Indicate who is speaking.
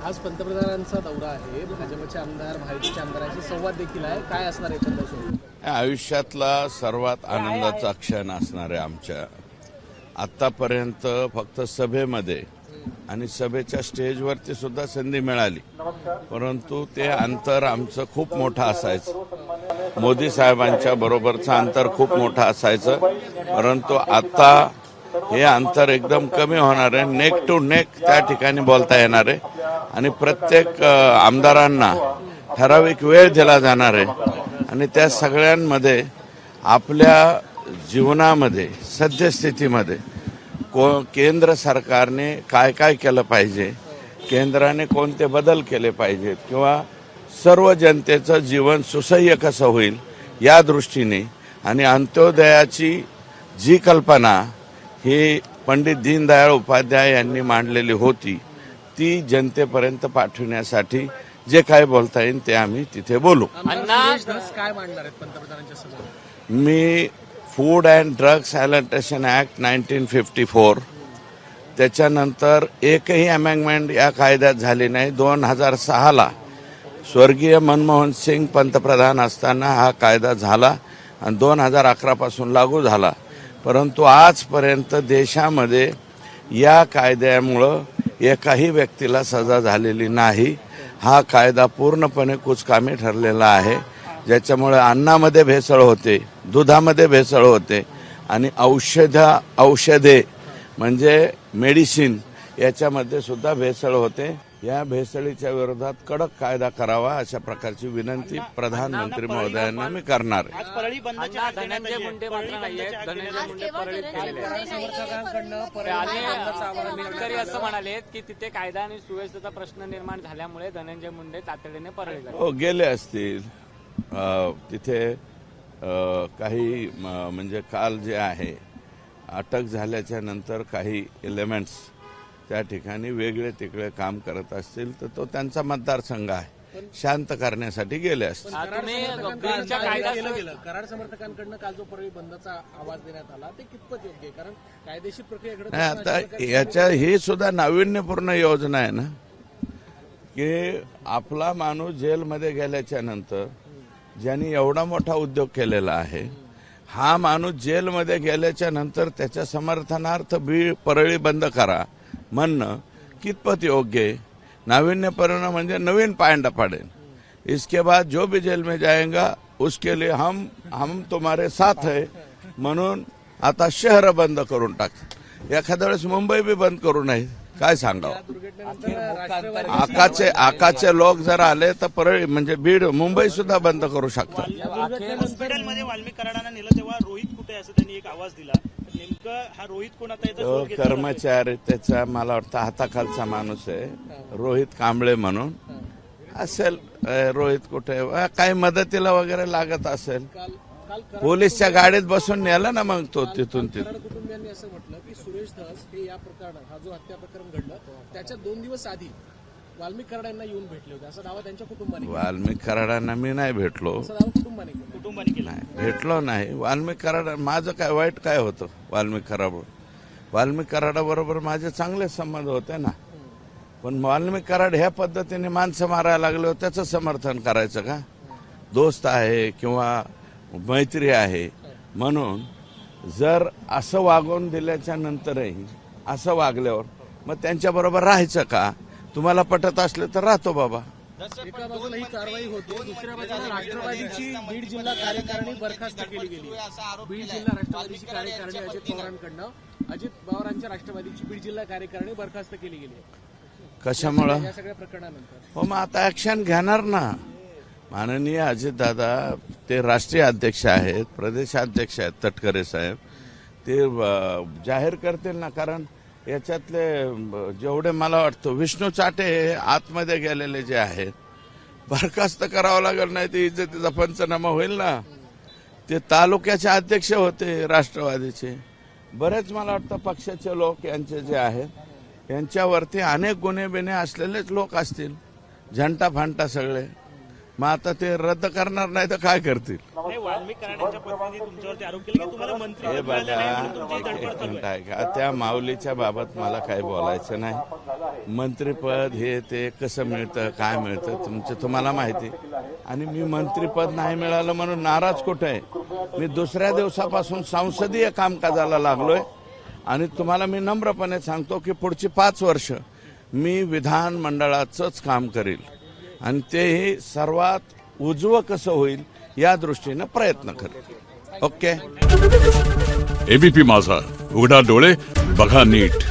Speaker 1: आज पंतप्रधानांचा दौरा आहे, भाजपचे आमदार महायुतीच्या आमदारांशी संवाद देखील आहे. काय असणार एकंदर स्वरूप?
Speaker 2: आयुष्यातला सर्वात आनंदाचा क्षण असणार आहे आमच्या. आतापर्यंत फक्त सभेमध्ये आणि सभेच्या स्टेजवरती सुद्धा संधी मिळाली, परंतु ते अंतर आमचं खूप मोठं असायचं. मोदी साहेबांच्या बरोबरचं अंतर खूप मोठं असायचं, परंतु आता हे अंतर एकदम कमी होणार आहे. नेक टू नेक त्या ठिकाणी बोलता येणार आहे आणि प्रत्येक आमदारांना ठराविक वेळ दिला जाणार आहे आणि त्या सगळ्यांमध्ये आपल्या जीवनामध्ये सद्यस्थितीमध्ये केंद्र सरकारने काय काय केलं पाहिजे, केंद्राने कोणते बदल केले पाहिजेत किंवा सर्व जनतेचं जीवन सुसह्य कसं होईल या दृष्टीने आणि अंत्योदयाची जी कल्पना ही पंडित दीनदयाळ उपाध्याय यांनी मांडलेली होती ती जनतेपर्यंत पाठविण्यासाठी जे काय बोलता येईल ते आम्ही तिथे बोलू.
Speaker 1: काय मांडणार आहेत पंतप्रधानांच्या समोर?
Speaker 2: मी food and drug sanitation act 1954 त्याच्यानंतर एकही अमेंडमेंट या कायद्यात झाली नाही. 2006ला स्वर्गीय मनमोहन सिंग पंतप्रधान असताना हा कायदा झाला आणि 2011 पासून लागू झाला, परंतु आजपर्यंत देशामध्ये या कायद्यामुळं एकाही व्यक्तीला सजा झालेली नाही. हा कायदा पूर्णपणे कुचकामी ठरलेला आहे, ज्याच्यामुळे अन्नामध्ये भेसळ होते, दुधामध्ये भेसळ होते आणि औषधे म्हणजे मेडिसिन याच्यामध्ये सुद्धा भेसळ होते. या भेसळीच्या विरोधात कडक कायदा करावा अशा प्रकारची विनंती प्रधानमंत्री महोदयांना मी करणार आहे.
Speaker 3: धनंजय मुंडे मात्र नाहीये. धनंजय मुंडे परळीत गेलेले शेतकरी असं म्हणाले की तिथे कायदा आणि सुव्यवस्थेचा प्रश्न निर्माण झाल्यामुळे धनंजय मुंडे तातडीने परळीत गेले.
Speaker 2: हो, गेले असतील. तिथे काही म्हणजे काल जे आहे अटक झाल्याच्या नंतर काही एलिमेंट्स त्या ठिकाणी वेगळे तिकडे काम करत असतील तर तो त्यांचा मतदारसंघ आहे, शांत करण्यासाठी गेले असतील.
Speaker 1: कराड समर्थकांकडून काल जो परळी बंदचा आवाज देण्यात आला ते कितपत योग्य आहे? कारण कायदेशीर प्रक्रियेकडे
Speaker 2: नाही, आता याच्या ही सुद्धा नाविन्यपूर्ण योजना आहे ना की आपला माणूस जेलमध्ये गेल्याच्या नंतर ज्यांनी एवढा मोठा उद्योग केलेला आहे, हा माणूस जेलमध्ये गेल्याच्या नंतर त्याच्या समर्थनार्थ परळी बंद करा म्हणणं कितपत योग्य आहे? नाविन्यपूर्ण म्हणजे नवीन पायंडा पाडेल. इसके बाद जो भी जेल में जाएगा उसके लिए हम तुम्हारे साथ है म्हणून आता शहर बंद करून टाक. एखाद्या वेळेस मुंबई बी बंद करू नये. काय सांगावं? आकाचे लोक जर आले तर परळी म्हणजे बीड मुंबई सुद्धा बंद करू शकतात.
Speaker 4: हॉस्पिटलमध्ये वाल्मिक कराडांना नेलं तेव्हा रोहित कुठे असं त्यांनी एक आवाज दिला. नेमकं हा रोहित कोण? आता
Speaker 2: कर्मचारी त्याचा मला वाटतं हाताखालचा माणूस आहे, रोहित कांबळे म्हणून असेल. रोहित कुठे काही मदतीला वगैरे लागत असेल, पोलीसच्या गाडीत बसून नेला ना मग तो तिथून
Speaker 1: कुटुंबियांनी असं म्हटलं की सुरेश धस हे या प्रकरणात, हा जो हत्या प्रकरण घडलं त्याच्या 2 दिवस आधी वाल्मिक कराडांना येऊन भेटले होते असा दावा त्यांच्या कुटुंबाने.
Speaker 2: वाल्मिक कराडांना मी नाही भेटलो,
Speaker 1: कुटुंबाने केला.
Speaker 2: भेटलो नाही. वाल्मिक कराड माझं काय वाईट काय होतं? वाल्मिक कराडाबरोबर माझे चांगले संबंध होते ना, पण वाल्मिक कराड ह्या पद्धतीने माणसं मारायला लागले त्याचं समर्थन करायचं का? दोस्त आहे किंवा मैत्री आहे म्हणून जर असं वागवून दिल्याच्या नंतरही असं वागल्यावर मग त्यांच्याबरोबर राहायचं का? तुम्हाला पटत असले तर राहतो बाबा.
Speaker 1: एका बाजूला ही कारवाई होते, दुसऱ्या बाजूला राष्ट्रवादीची बीड जिल्हा कार्यकारिणी बरखास्त केली गेली. बीड जिल्हा राष्ट्रवादीची कार्यकारिणी अजित पवारांच्या राष्ट्रवादीची बीड जिल्हा कार्यकारिणी बरखास्त केली गेली.
Speaker 2: कशामुळं?
Speaker 1: या सगळ्या प्रकरणानंतर
Speaker 2: हो, मग आता ऍक्शन घेणार ना. माननीय अजितदादा ते राष्ट्रीय अध्यक्ष आहेत, प्रदेशाध्यक्ष आहेत तटकरे साहेब, ते जाहीर करतील ना. कारण याच्यातले जेवढे मला वाटतं विष्णू चाटे आतमध्ये गेलेले जे आहेत बरखास्त करावं लागेल, नाही ते इज्जतीचा पंचनामा होईल ना. ते तालुक्याचे अध्यक्ष होते राष्ट्रवादीचे. बरेच मला वाटतं पक्षाचे लोक यांचे जे आहेत यांच्यावरती अनेक गुन्हे बिन्हे असलेलेच लोक असतील, झंटा फांटा सगळे. मग आता ते रद्द करणार नाही तर काय करतील?
Speaker 4: नाही, वाल्मिक कराडांच्या पत्नीने तुमच्यावरती आरोप केले की तुम्हाला मंत्री
Speaker 2: हे
Speaker 4: मिळालं नाही म्हणून
Speaker 2: बघा,
Speaker 4: तुमची
Speaker 2: एक
Speaker 4: धडपड चालू
Speaker 2: मिनिट
Speaker 4: आहे.
Speaker 2: आहे का, त्या माऊलीच्या बाबत मला काही बोलायचं नाही. मंत्रिपद हे ते कसं मिळतं, काय मिळतं तुम्हाला माहिती. आणि मी मंत्रिपद नाही मिळालं म्हणून नाराज कुठं आहे. मी दुसऱ्या दिवसापासून संसदीय कामकाजाला लागलोय आणि तुम्हाला मी नम्रपणे सांगतो की पुढची 5 वर्ष मी विधानमंडळाचंच काम करील आणि तेही सर्वात उजवं कसं होईल या दृष्टीनं प्रयत्न करेल. ओके.
Speaker 5: एबीपी माझा, उघडा डोळे बघा नीट.